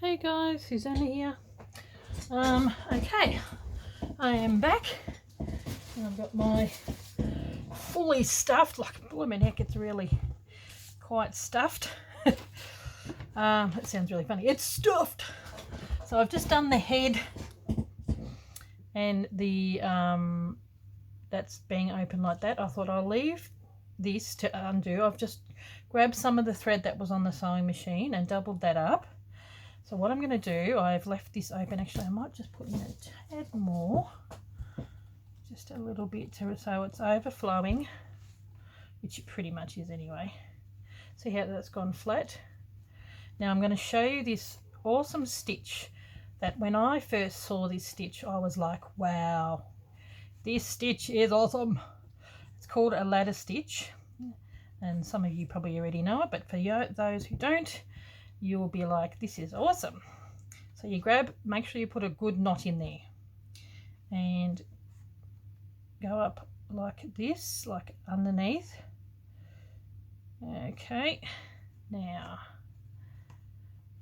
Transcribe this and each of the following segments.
Hey guys, Susanna here. Okay, I am back and I've got my fully stuffed, like blooming heck, it's really quite stuffed. That sounds really funny. It's stuffed. So I've just done the head and the that's being open like that. I thought I'll leave this to undo. I've just grabbed some of the thread that was on the sewing machine and doubled that up. So what I'm going to do, I've left this open. Actually, I might just put in a tad more, just a little bit, so it's overflowing, which it pretty much is anyway. See how that's gone flat? Now I'm going to show you this awesome stitch that when I first saw this stitch, I was like, wow, this stitch is awesome. It's called a ladder stitch, and some of you probably already know it, but for those who don't, you will be like, this is awesome. So you make sure you put a good knot in there and go up like this, like underneath. Okay, now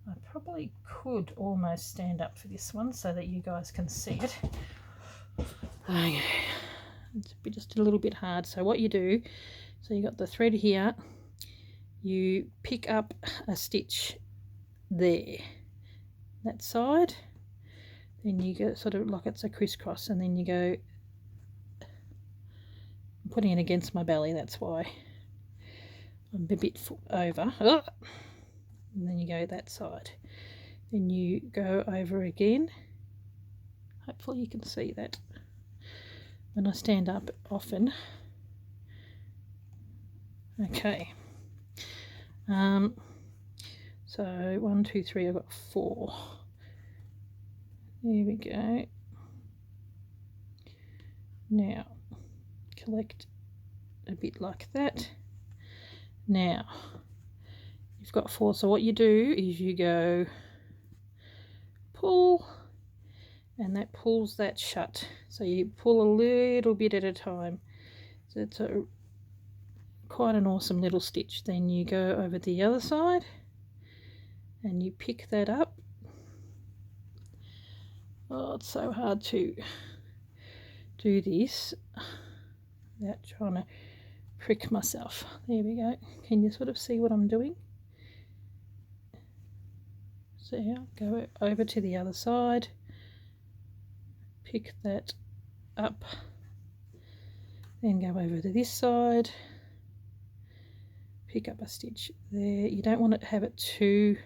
I probably could almost stand up for this one so that you guys can see it. Okay, it's just a little bit hard. So what you do, so you got the thread here, you pick up a stitch there, that side, then you go sort of like it's a crisscross, and then you go, I'm putting it against my belly, that's why I'm a bit over, and then you go that side, then you go over again. Hopefully you can see that when I stand up often. Okay, so 1 2 3, I've got 4. There we go. Now collect a bit like that. Now you've got 4, so what you do is you go pull, and that pulls that shut. So you pull a little bit at a time. So it's quite an awesome little stitch. Then you go over the other side and you pick that up. Oh, it's so hard to do this without trying to prick myself. There we go. Can you sort of see what I'm doing? So yeah, go over to the other side, pick that up, then go over to this side, pick up a stitch there. You don't want to have it too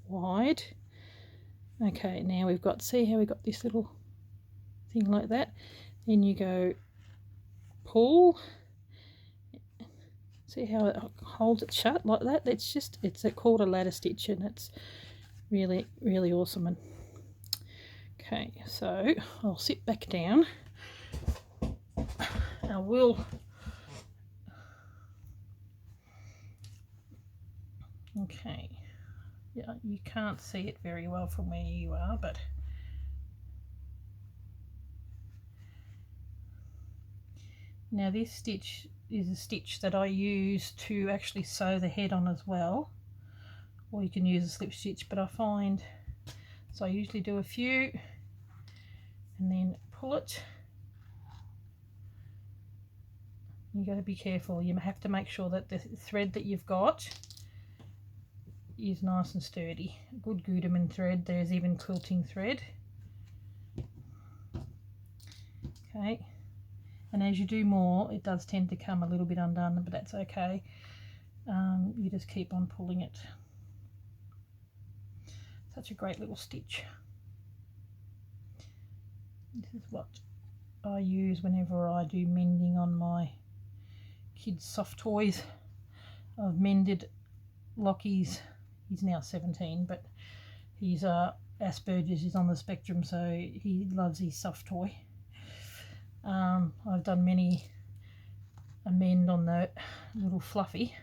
wide. Okay, now we've got, see how we got this little thing like that? Then you go pull, see how it holds it shut like that? It's called a ladder stitch, and it's really, really awesome. And okay, so I'll sit back down. I will okay, yeah, you can't see it very well from where you are, but now this stitch is a stitch that I use to actually sew the head on as well, or you can use a slip stitch, but I find, so I usually do a few and then pull it. You got to be careful. You have to make sure that the thread that you've got is nice and sturdy. Good Gutermann thread. There's even quilting thread. Okay, and as you do more, it does tend to come a little bit undone, but that's okay. You just keep on pulling it. Such a great little stitch. This is what I use whenever I do mending on my kids' soft toys. I've mended Lockie's, he's now 17, but he's Asperger's is on the spectrum, so he loves his soft toy. I've done many a mend on the little Fluffy.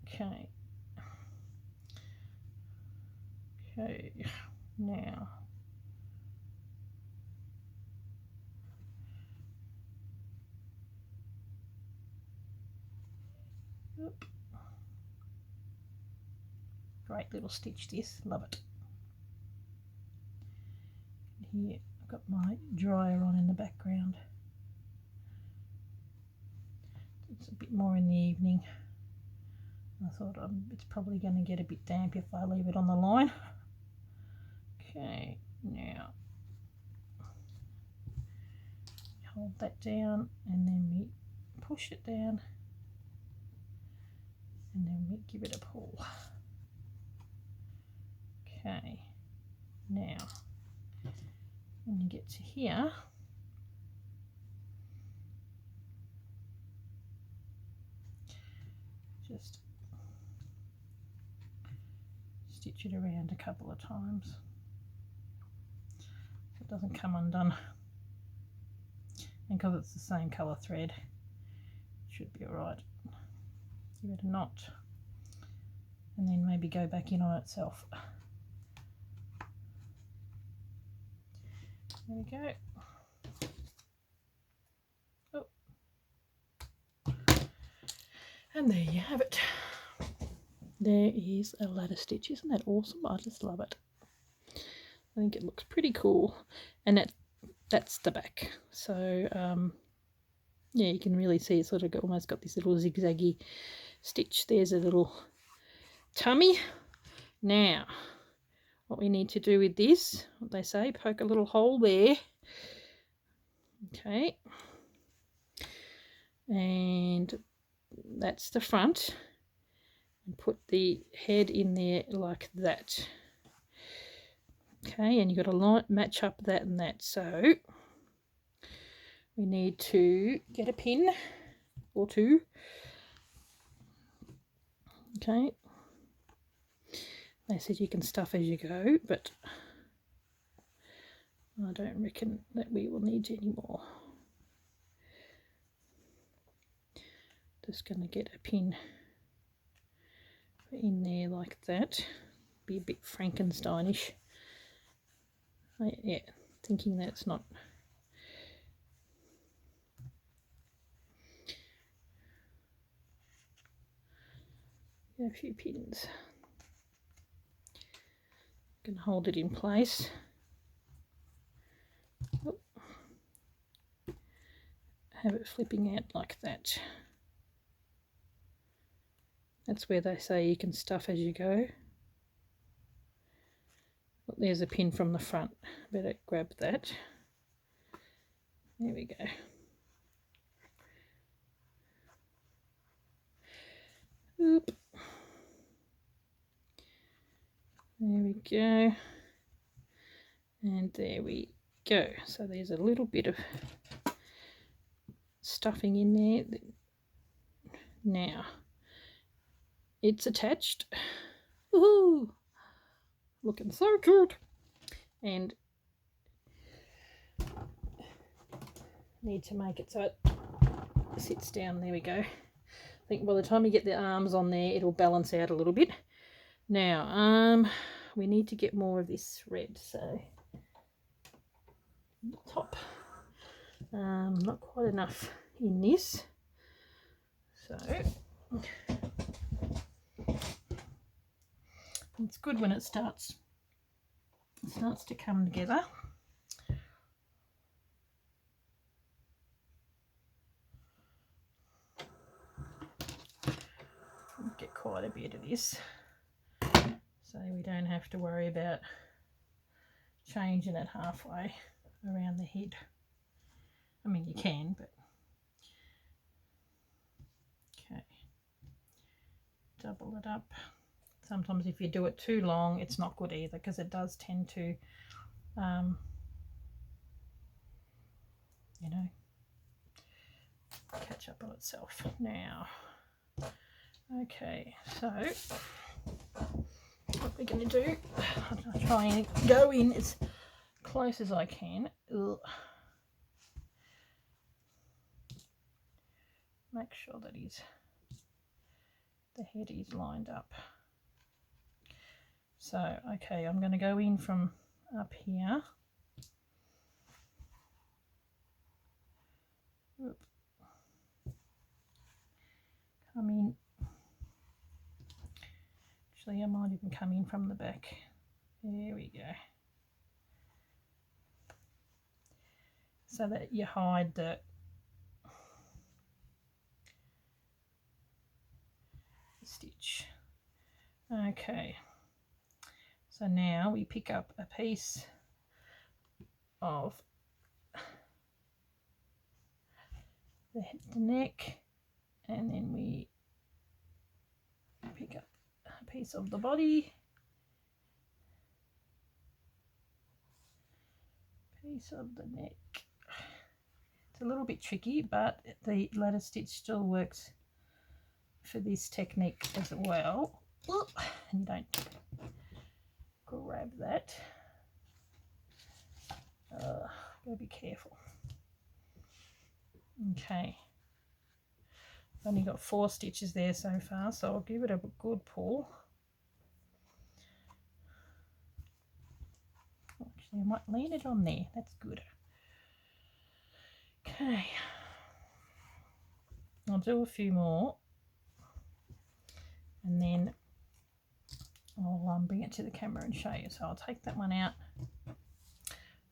Okay, now great little stitch, this, love it. here I've got my dryer on in the background. It's a bit more in the evening. I thought it's probably going to get a bit damp if I leave it on the line. Okay, now hold that down and then we push it down and then we give it a pull. Okay, now when you get to here, just stitch it around a couple of times so it doesn't come undone, and because it's the same colour thread it should be alright. Give it a knot and then maybe go back in on itself. There we go. Oh. And there you have it. There is a ladder stitch. Isn't that awesome? I just love it. I think it looks pretty cool. And that's the back. So yeah, you can really see it's sort of almost got this little zigzaggy stitch. There's a little tummy. Now what we need to do with this, what they say, poke a little hole there. Okay, and that's the front, and put the head in there like that. Okay, and you've got to match up that and that. So we need to get a pin or two. Okay, they said you can stuff as you go, but I don't reckon that we will need any more. Just going to get a pin in there like that. Be a bit Frankensteinish. Yeah, thinking that it's not. Get a few pins. Can hold it in place. Oh. Have it flipping out like that. That's where they say you can stuff as you go. But there's a pin from the front. Better grab that. There we go. Oop. There we go. And there we go. So there's a little bit of stuffing in there. Now it's attached. Woohoo! Looking so good. And need to make it so it sits down. There we go. I think by the time you get the arms on there, it'll balance out a little bit. Now, we need to get more of this thread, so top. Not quite enough in this, so it's good when it starts to come together. Get quite a bit of this, so we don't have to worry about changing it halfway around the head. I mean, you can, but okay. Double it up. Sometimes if you do it too long, it's not good either, because it does tend to, you know, catch up on itself. Now, okay, so what we're going to do, I'll try and go in as close as I can. Ugh. Make sure that the head is lined up. So, okay, I'm going to go in from up here. Oop. Come in. Actually, I might even come in from the back. There we go. so that you hide the stitch. Okay, so now we pick up a piece of the neck, and then we pick up a piece of the body, piece of the neck. It's a little bit tricky, but the ladder stitch still works for this technique as well. And you don't grab that. Gotta be careful. Okay, I've only got 4 stitches there so far, so I'll give it a good pull. Actually, I might lean it on there. That's good. Okay, I'll do a few more, and then I'll bring it to the camera and show you. So I'll take that one out.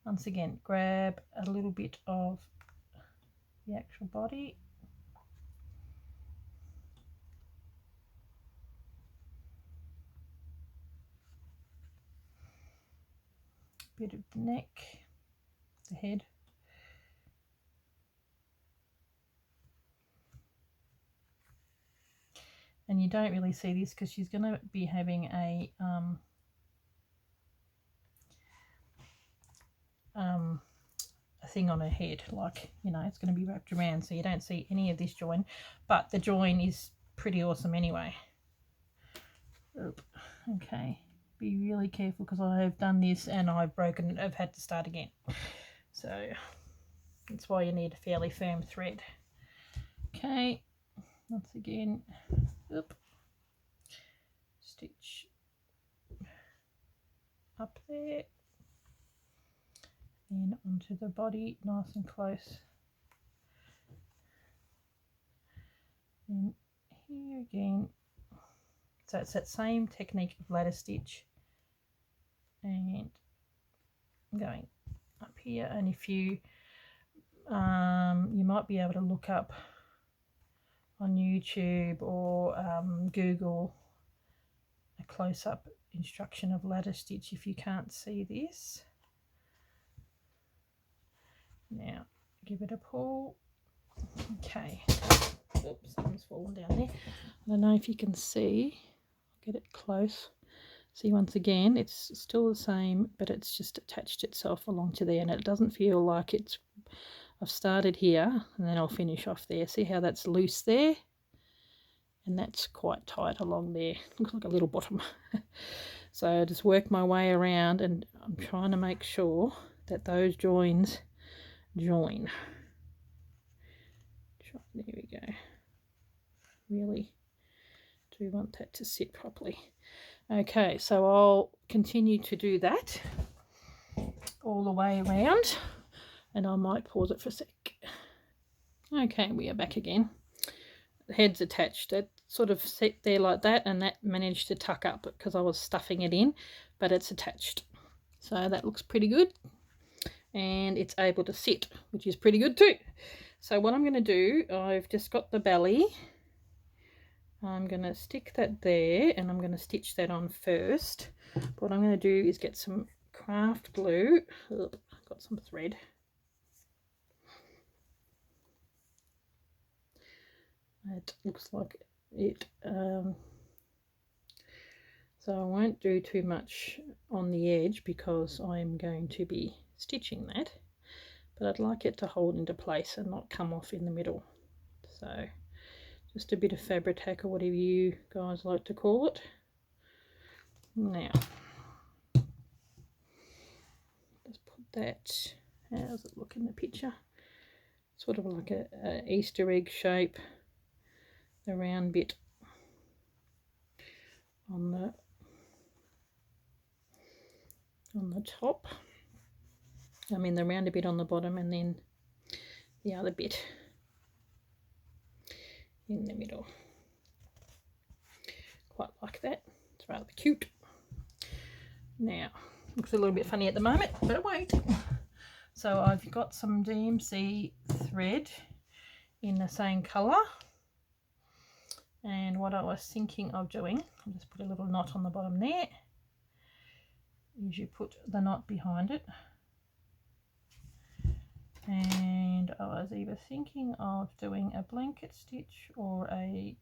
Once again, grab a little bit of the actual body, bit of the neck, the head, and you don't really see this because she's going to be having a thing on her head, like, you know, it's going to be wrapped around, so you don't see any of this join, but the join is pretty awesome anyway. Okay, be really careful because I have done this and I've broken it. I've had to start again, so that's why you need a fairly firm thread. Okay, once again, stitch up there, then onto the body, nice and close. And here again, so it's that same technique of ladder stitch, and going up here. And if you you might be able to look up on YouTube or Google a close-up instruction of ladder stitch if you can't see this. Now give it a pull. Okay, oops, something's fallen down there. I don't know if you can see. I'll get it close. See, once again, it's still the same, but it's just attached itself along to there, and it doesn't feel like it's, I've started here and then I'll finish off there. See how that's loose there, and that's quite tight along there. Looks like a little bottom. So I just work my way around, and I'm trying to make sure that those joins join. There we go. Really do want that to sit properly. Okay, so I'll continue to do that all the way around, and I might pause it for a sec. Okay, we are back again. The head's attached. It sort of sat there like that, and that managed to tuck up because I was stuffing it in, but it's attached. So that looks pretty good, and it's able to sit, which is pretty good too. So what I'm going to do, I've just got the belly. I'm going to stick that there, and I'm going to stitch that on first. What I'm going to do is get some craft glue. I've got some thread. It looks like it. So I won't do too much on the edge because I'm going to be stitching that. But I'd like it to hold into place and not come off in the middle. So just a bit of Fabri-Tac or whatever you guys like to call it. Now, let's put that, how does it look in the picture? Sort of like a Easter egg shape, the round bit on the top. I mean the round bit on the bottom, and then the other bit in the middle. Quite like that. It's rather cute. Now, looks a little bit funny at the moment, but it won't. So I've got some DMC thread in the same colour, and what I was thinking of doing, I'll just put a little knot on the bottom there, is you put the knot behind it. And I was either thinking of doing a blanket stitch or a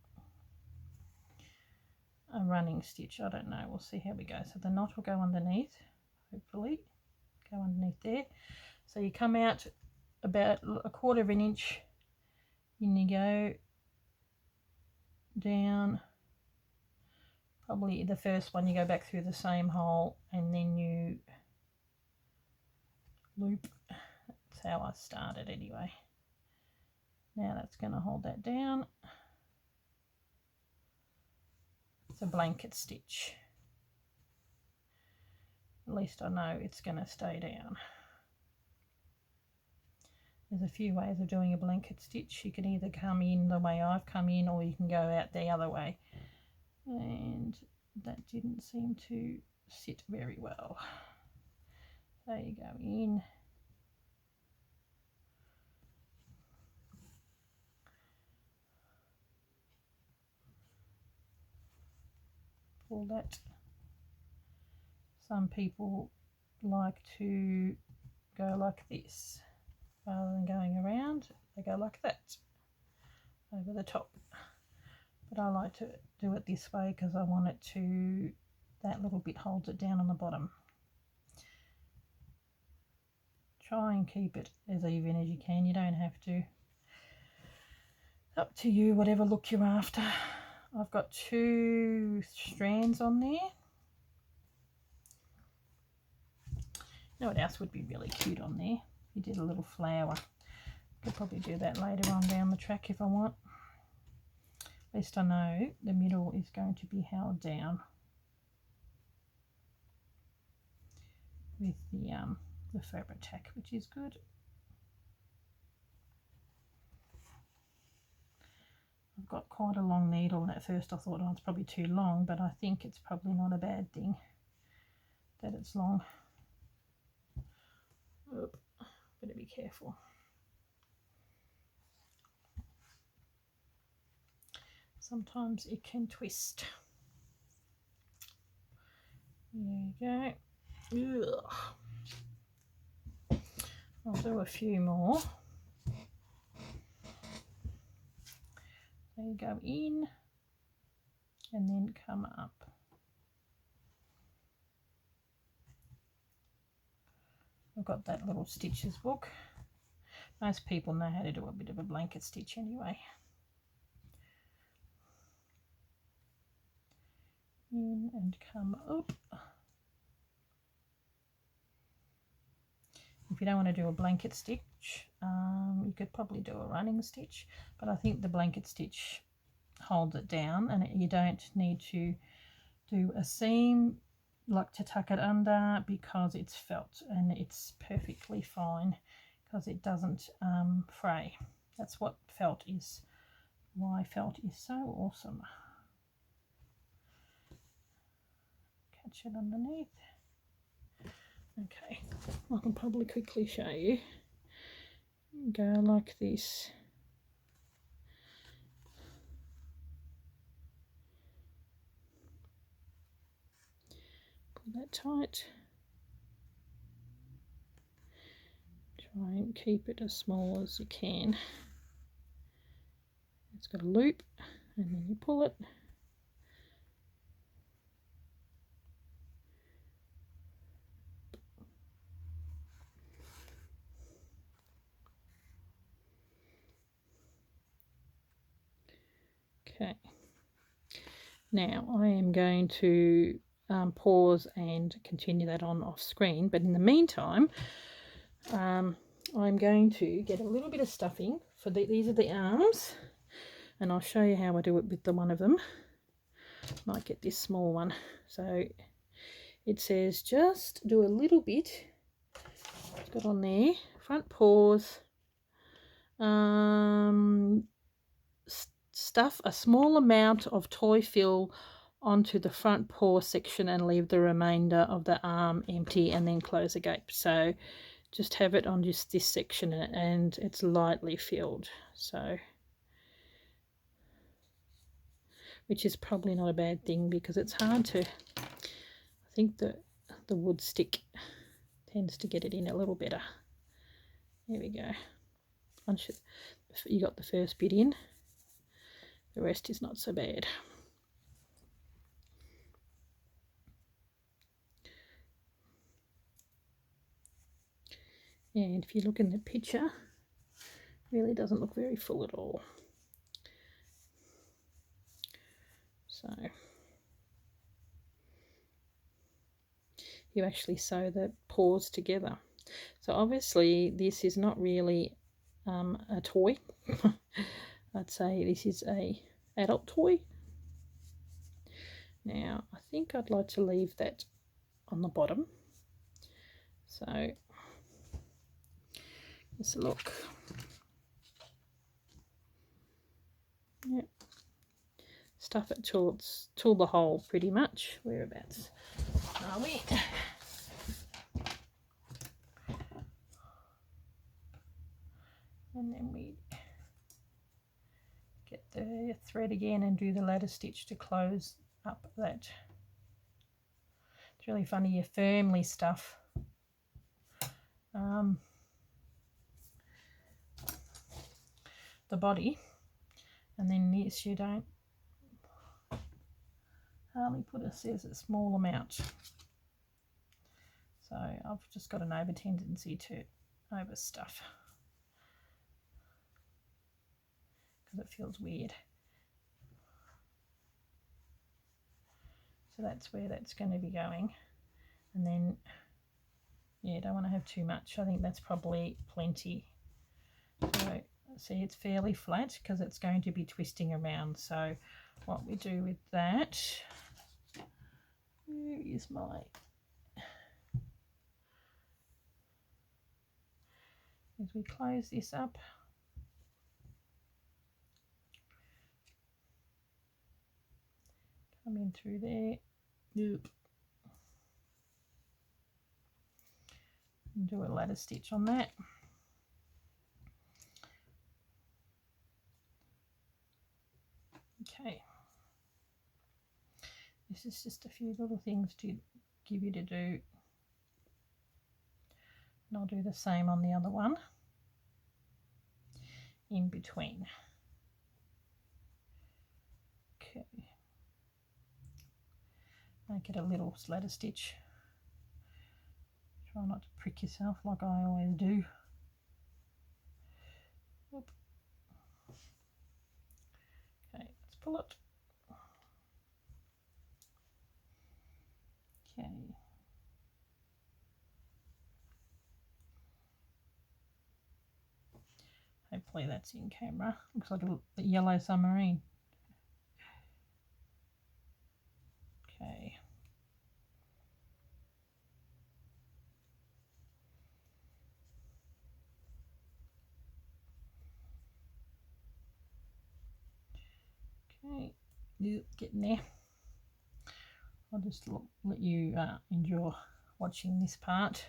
running stitch. I don't know, we'll see how we go. So the knot will go underneath, hopefully go underneath there. So you come out about 1/4 of an inch, and you go down, probably the first one you go back through the same hole, and then you loop. That's how I started anyway. Now that's going to hold that down. It's a blanket stitch. At least I know it's going to stay down. There's a few ways of doing a blanket stitch. You can either come in the way I've come in, or you can go out the other way. And that didn't seem to sit very well. So you go in. Pull that. Some people like to go like this. Rather than going around, they go like that over the top. But I like to do it this way because I want it to, that little bit holds it down on the bottom. Try and keep it as even as you can. You don't have to. Up to you, whatever look you're after. I've got 2 strands on there. You know what else would be really cute on there? You did a little flower. Could probably do that later on down the track if I want. At least I know the middle is going to be held down with the Fabri-Tac, which is good. I've got quite a long needle, and at first I thought, oh, it's probably too long, but I think it's probably not a bad thing that it's long. Oop, better be careful. Sometimes it can twist. There you go. Ugh. I'll do a few more. So you go in and then come up. I've got that little stitches book. Most people know how to do a bit of a blanket stitch anyway. In and come up. If you don't want to do a blanket stitch, you could probably do a running stitch, but I think the blanket stitch holds it down, and you don't need to do a seam, like to tuck it under, because it's felt and it's perfectly fine because it doesn't fray. That's what felt is, why felt is so awesome. Catch it underneath. Okay, I can probably quickly show you. Go like this. Pull that tight. Try and keep it as small as you can. It's got a loop, and then you pull it. Okay, now I am going to pause and continue that on off screen, but in the meantime I'm going to get a little bit of stuffing for these are the arms, and I'll show you how I do it with the one of them. Might get this small one. So it says just do a little bit. It's got on there front paws, stuff a small amount of toy fill onto the front paw section and leave the remainder of the arm empty, and then close the gape. So just have it on just this section and it's lightly filled, so which is probably not a bad thing because it's hard to, I think the wood stick tends to get it in a little better. There we go. Once you got the first bit in, the rest is not so bad. And if you look in the picture, it really doesn't look very full at all. So you actually sew the paws together. So obviously this is not really a toy. I'd say this is a adult toy. Now I think I'd like to leave that on the bottom. So let's look. Yep. Stuff it till the hole pretty much. Whereabouts are we? And then we get the thread again and do the ladder stitch to close up that. It's really funny, you firmly stuff the body, and then this you don't hardly put a small amount. So I've just got an over tendency to overstuff because it feels weird. So that's where that's going to be going. And then, yeah, don't want to have too much. I think that's probably plenty. So see, it's fairly flat because it's going to be twisting around. So what we do with that, where is my, is we close this up. Come in through there. Nope. And do a ladder stitch on that. Okay. This is just a few little things to give you to do. And I'll do the same on the other one in between. Okay. Make it a little ladder stitch. Try not to prick yourself like I always do. Oop. Okay, let's pull it. Okay. Hopefully that's in camera. Looks like a yellow submarine. Okay. Okay, getting there. I'll just let you enjoy watching this part.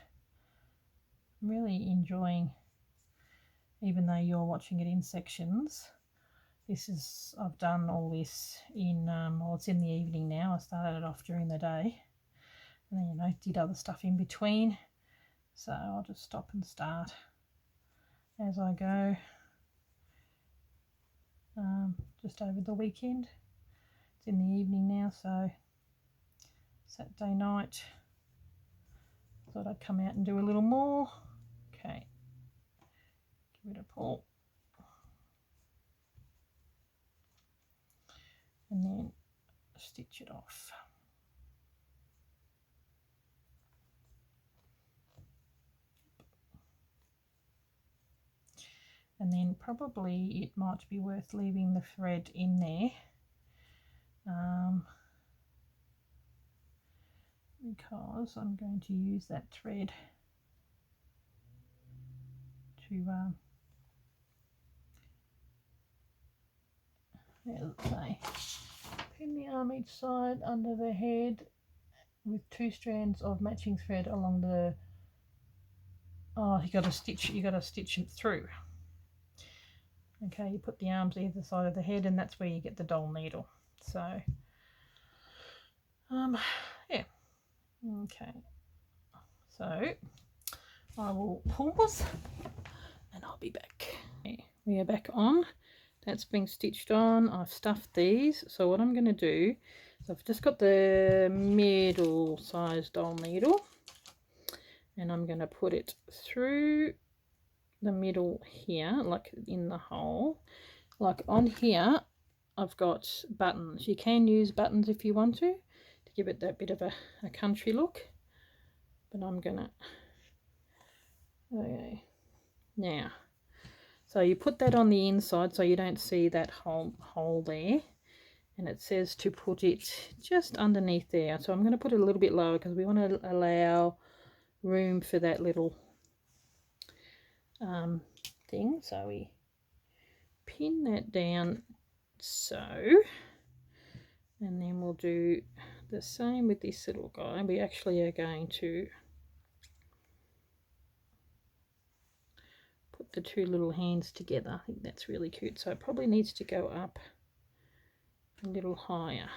I'm really enjoying, even though you're watching it in sections. I've done all this in, well, it's in the evening now. I started it off during the day, and then, you know, did other stuff in between. So I'll just stop and start as I go. Just over the weekend. It's in the evening now, so Saturday night. Thought I'd come out and do a little more. Okay, give it a pull. And then stitch it off. And then probably it might be worth leaving the thread in there, because I'm going to use that thread to let's say, pin the arm each side under the head with 2 strands of matching thread along Oh, you got to stitch it through. Okay, you put the arms either side of the head, and that's where you get the doll needle. So, yeah. Okay. So, I will pause, and I'll be back. Okay, we are back on. That's been stitched on. I've stuffed these. So what I'm going to do is I've just got the middle size doll needle, and I'm going to put it through the middle here, like in the hole. Like on here, I've got buttons. You can use buttons if you want to give it that bit of a country look. But I'm gonna, okay, now, so you put that on the inside so you don't see that hole there. And it says to put it just underneath there. So I'm going to put it a little bit lower because we want to allow room for that little thing. So we pin that down so, and then we'll do the same with this little guy. We actually are going to put the two little hands together. I think that's really cute. So it probably needs to go up a little higher.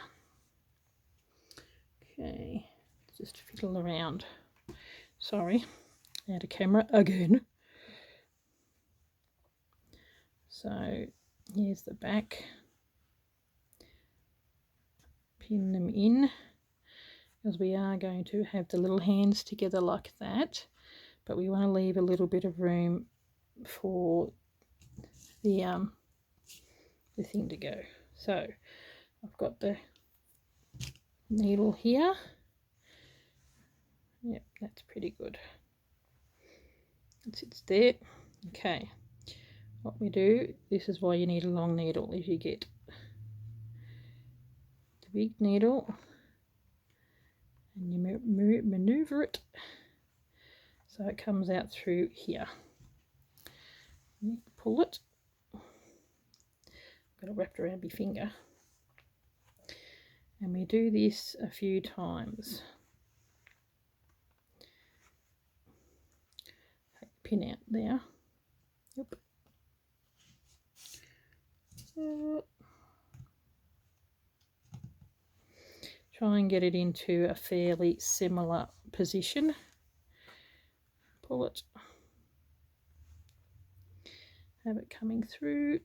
Okay, just fiddle around. Sorry, out of camera again. So here's the back. Pin them in, because we are going to have the little hands together like that, but we want to leave a little bit of room for the thing to go. So I've got the needle here. Yep, that's pretty good. It sits there. Okay, what we do, this is why you need a long needle. If you get the big needle and you maneuver it so it comes out through here, you pull it. Got it wrapped around my finger, and we do this a few times. Take the pin out there. Yep. Try and get it into a fairly similar position. Pull it. Have it coming through.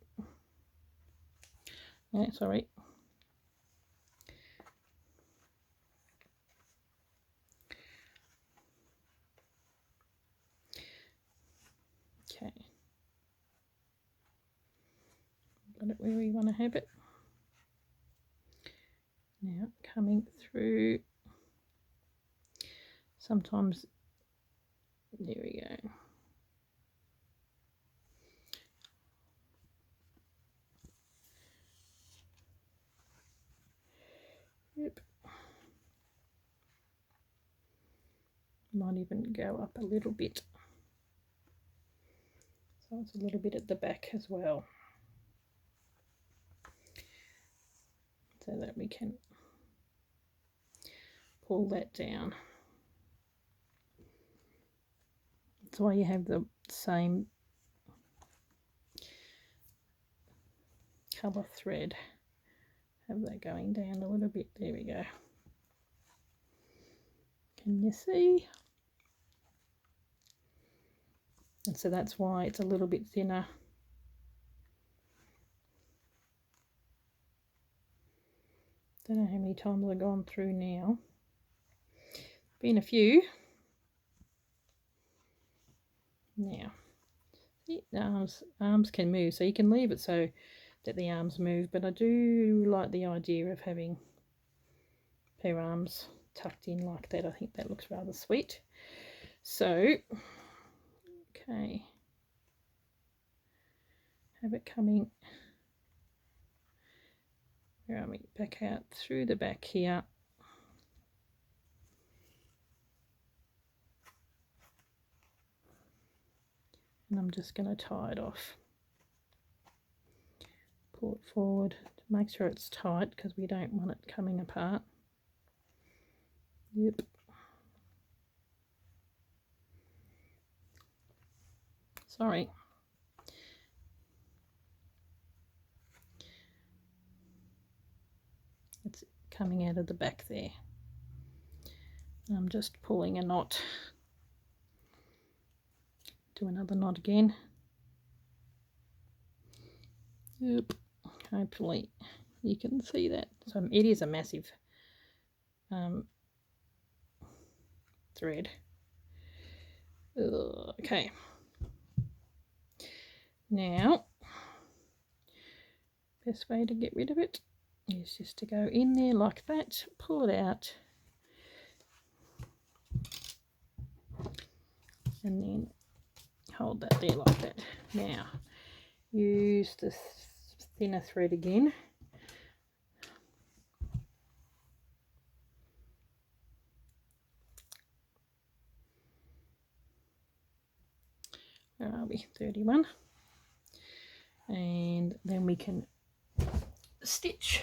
Yeah, sorry. Okay. Got it where we want to have it. Now coming through. Sometimes, there we go. Yep. Might even go up a little bit. So it's a little bit at the back as well, so that we can pull that down. That's why you have the same colour thread. Have that going down a little bit. There we go. Can you see? And so that's why it's a little bit thinner. Don't know how many times I've gone through now. Been a few. Now, see, the arms can move, so you can leave it so that the arms move, but I do like the idea of having her arms tucked in like that. I think that looks rather sweet. So, okay, have it coming, where are we, back out through the back here. And I'm just going to tie it off. Pull it forward to make sure it's tight, because we don't want it coming apart. Yep. Sorry. It's coming out of the back there. I'm just pulling a knot. Do another knot again. Yep. Hopefully you can see that. So it is a massive thread. Okay. Now, best way to get rid of it is just to go in there like that, pull it out, and then hold that there like that. Now, use the thinner thread again. Where are we? 31. And then we can stitch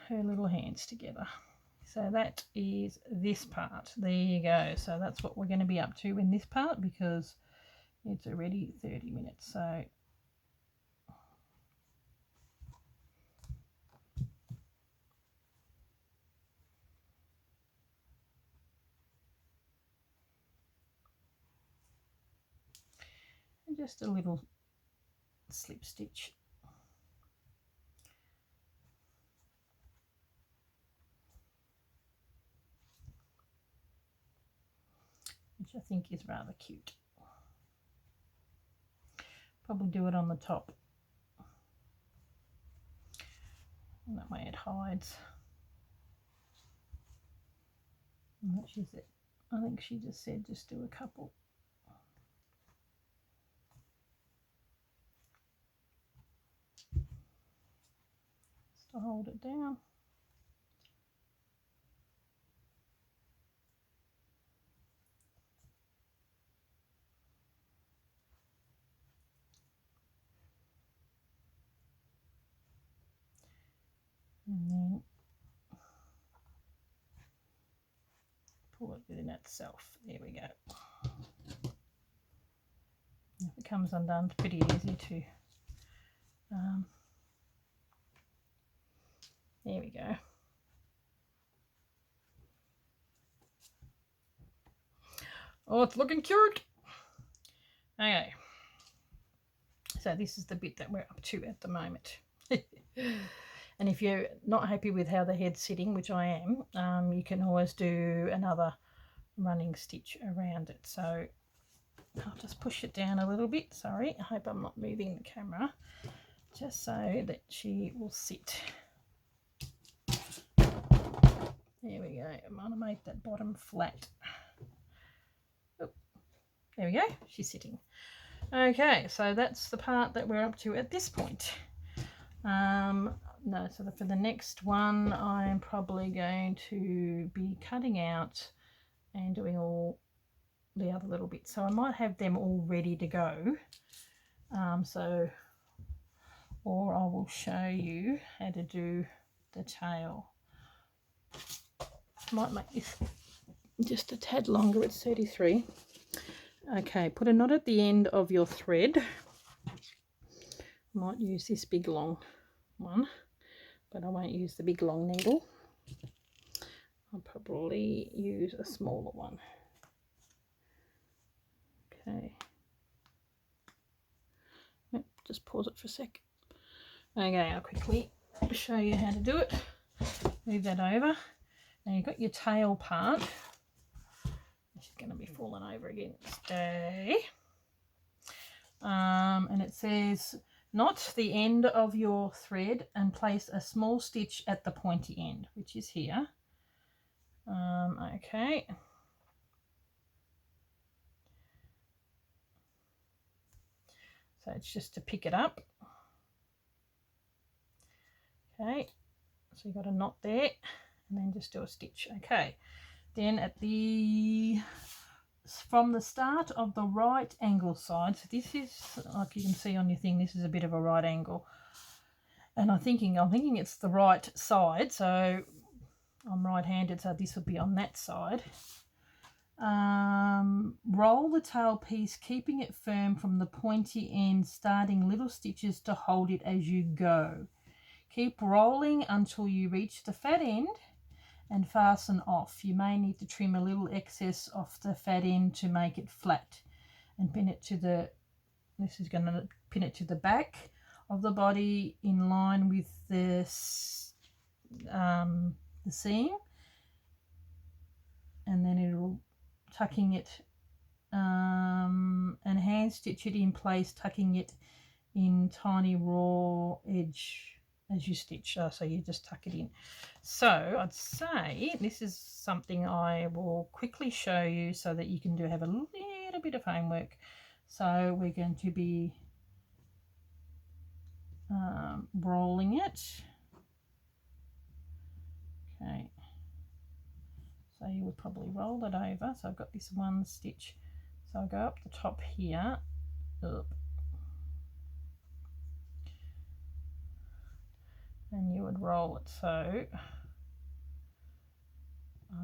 her little hands together. So that is this part. There you go. So that's what we're going to be up to in this part, because it's already 30 minutes. So just a little slip stitch. Which I think is rather cute. Probably do it on the top. And that way it hides. And what she said, I think she just said just do a couple. Just to hold it down. And then pull it within itself. There we go. If it comes undone, it's pretty easy to there we go. Oh, it's looking cute. Okay. So this is the bit that we're up to at the moment. And if you're not happy with how the head's sitting, which I am, you can always do another running stitch around it. So I'll just push it down a little bit. Sorry, I hope I'm not moving the camera, just so that she will sit. There we go. I want to make that bottom flat. Oh, there we go. She's sitting. Okay, so that's the part that we're up to at this point. No, so for the next one, I'm probably going to be cutting out and doing all the other little bits. So I might have them all ready to go. Or I will show you how to do the tail. Might make this just a tad longer. It's 33. Okay, put a knot at the end of your thread. Might use this big long one, but I won't use the big long needle. I'll probably use a smaller one. Okay. Yep, just pause it for a sec. Okay, I'll quickly show you how to do it. Move that over. Now you've got your tail part. She's going to be falling over again. Stay. And it says knot the end of your thread and place a small stitch at the pointy end, which is here. Okay. So it's just to pick it up. Okay. So you've got a knot there, and then just do a stitch. Okay. Then at the from the start of the right angle side, so this is, like you can see on your thing, this is a bit of a right angle, and I'm thinking it's the right side, so I'm right-handed, so this will be on that side. Roll the tail piece, keeping it firm from the pointy end, starting little stitches to hold it as you go. Keep rolling until you reach the fat end and fasten off. You may need to trim a little excess off the fat end to make it flat and pin it to the, this is going to pin it to the back of the body in line with the seam, and then it'll tucking it and hand stitch it in place, tucking it in tiny raw edge as you stitch, so you just tuck it in. So I'd say this is something I will quickly show you so that you can have a little bit of homework. So we're going to be rolling it. Okay, so you would probably roll it over. So I've got this one stitch, so I'll go up the top here, up, and you would roll it. So I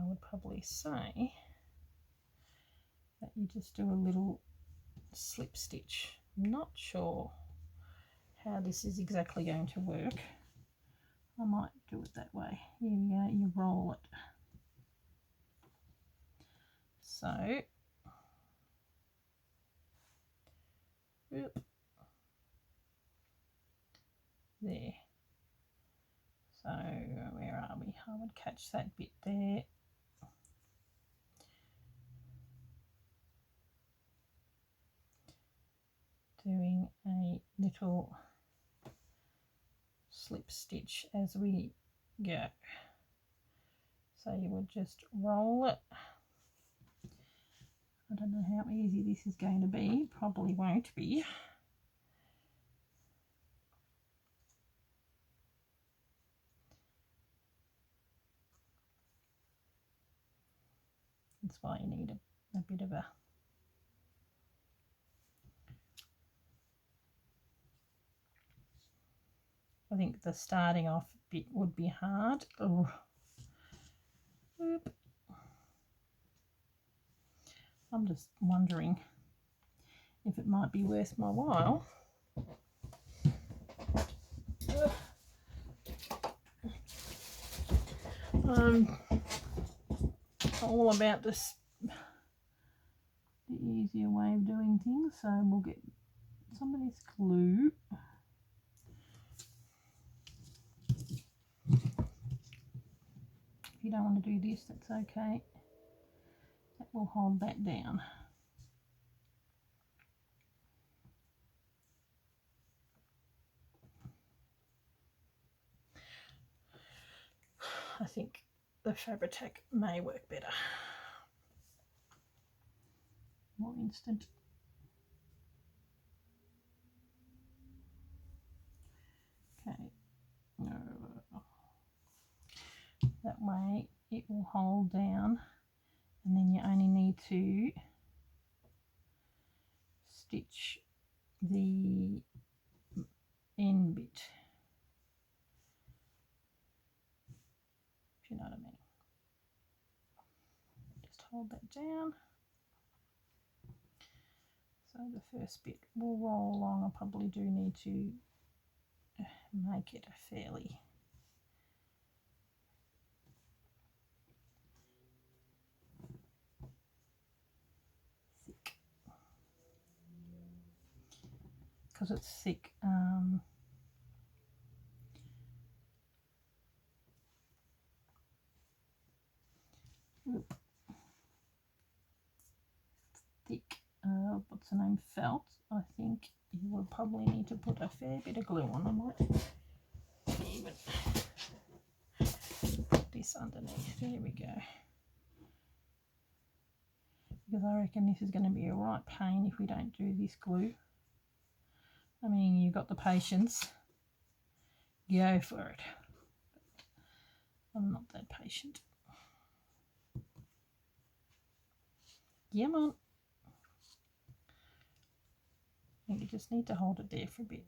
would probably say that you just do a little slip stitch. I'm not sure how this is exactly going to work. I might do it that way. Here we go, you roll it. So, oop, there. So where are we? I would catch that bit there. Doing a little slip stitch as we go. So you would just roll it. I don't know how easy this is going to be. Probably won't be. That's why you need a bit of a I think the starting off bit would be hard. Oh. Oop. I'm just wondering if it might be worth my while. All about this, the easier way of doing things. So we'll get some of this glue. If you don't want to do this, that's okay. That will hold that down. I think the Fabri-Tac may work better. More instant. Okay. That way it will hold down, and then you only need to stitch the end bit, if you know what I mean. Just hold that down. So the first bit will roll along. I probably do need to make it a fairly thick, because it's thick. Thick, what's the name, felt. I think you will probably need to put a fair bit of glue on. I might even put this underneath. There we go. Because I reckon this is going to be a right pain if we don't do this glue. I mean, you've got the patience, go for it. I'm not that patient. Come on. I think you just need to hold it there for a bit.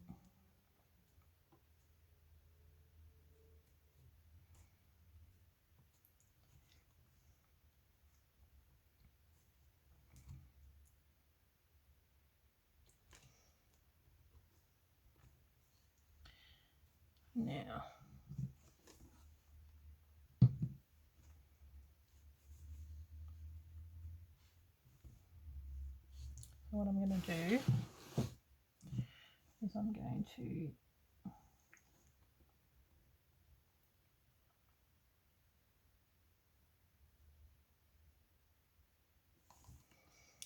Now, what I'm going to do is I'm going to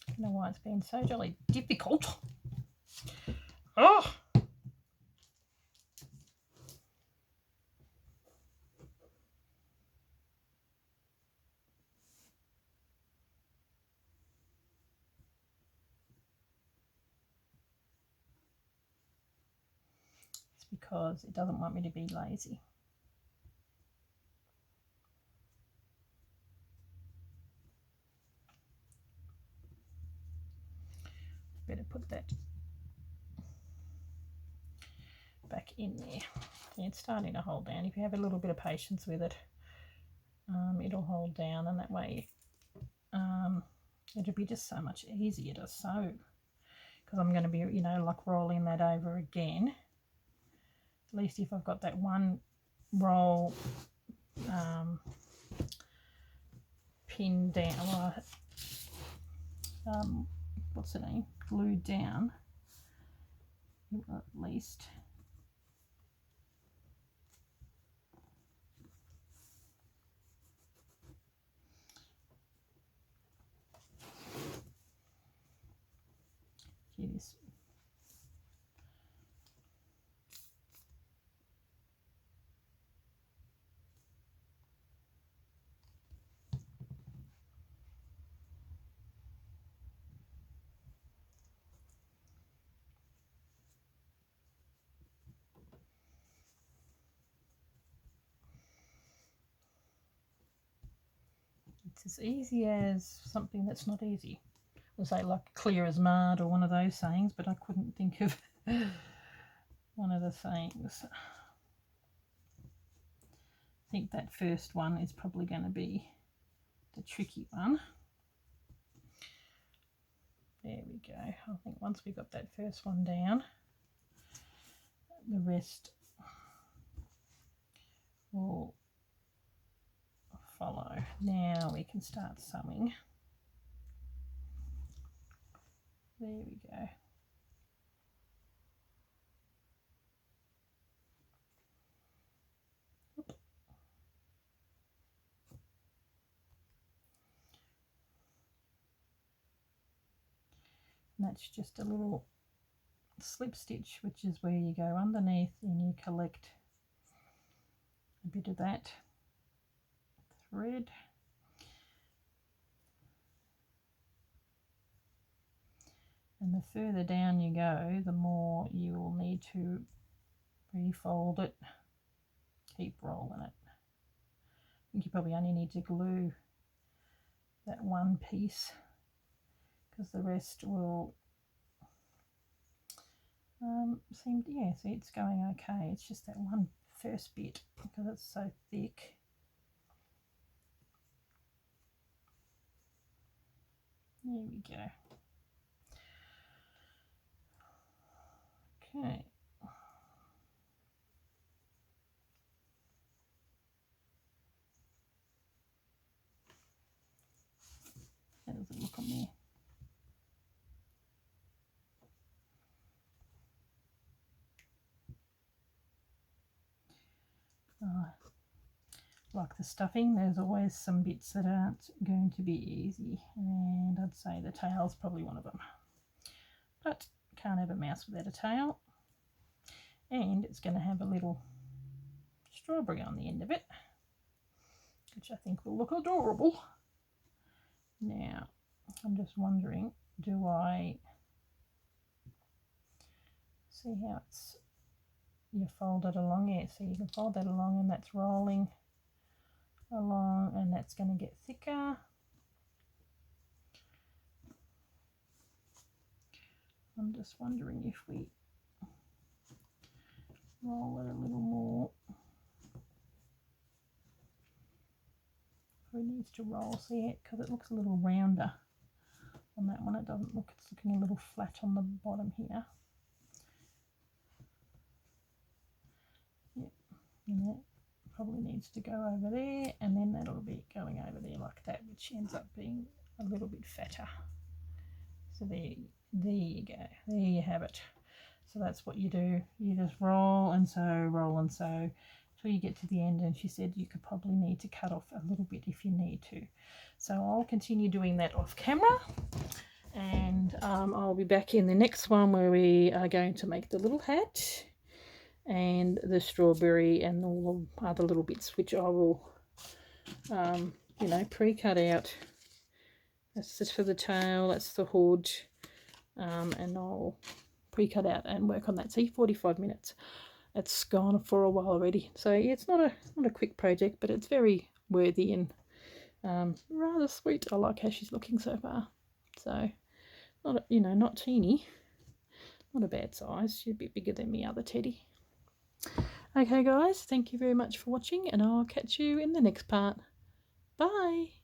I don't know why it's been so jolly difficult. Oh! It's because it doesn't want me to be lazy. Better put that back in there. Yeah, it's starting to hold down. If you have a little bit of patience with it, it'll hold down, and that way it'll be just so much easier to sew, because I'm going to be, you know, like rolling that over again. At least if I've got that one roll pinned down, or what's the name, glued down, at least this. It's as easy as something that's not easy. We'll say like clear as mud or one of those sayings, but I couldn't think of one of the sayings. I think that first one is probably going to be the tricky one. There we go. I think once we got that first one down, the rest will follow. Now we can start sewing. There we go. And that's just a little slip stitch, which is where you go underneath and you collect a bit of that thread. And the further down you go, the more you will need to refold it, keep rolling it. I think you probably only need to glue that one piece, because the rest will seem, yeah, see, it's going okay. It's just that one first bit, because it's so thick. There we go. Okay. How does it look on there? Like the stuffing, there's always some bits that aren't going to be easy, and I'd say the tail's probably one of them. But can't have a mouse without a tail, and it's going to have a little strawberry on the end of it, which I think will look adorable. Now, I'm just wondering, do I see how it's, you fold it along? Yeah, so you can fold that along, and that's rolling along, and that's going to get thicker. I'm just wondering if we roll it a little more. It needs to roll, see it, because it looks a little rounder on that one. It doesn't look, it's looking a little flat on the bottom here. Yeah, and that probably needs to go over there, and then that'll be going over there like that, which ends up being a little bit fatter. So there you go, there you have it. So that's what you do, you just roll and sew till you get to the end, and she said you could probably need to cut off a little bit if you need to. So I'll continue doing that off camera, and I'll be back in the next one where we are going to make the little hat and the strawberry and all the other little bits, which I will you know, pre-cut out. That's just for the tail, that's the hood, and I'll pre-cut out and work on that. See, 45 minutes. It's gone for a while already. So yeah, it's not a quick project, but it's very worthy and rather sweet. I like how she's looking so far. So not, you know, not teeny, not a bad size. She'd be bigger than my other teddy. Okay guys, thank you very much for watching, and I'll catch you in the next part. Bye.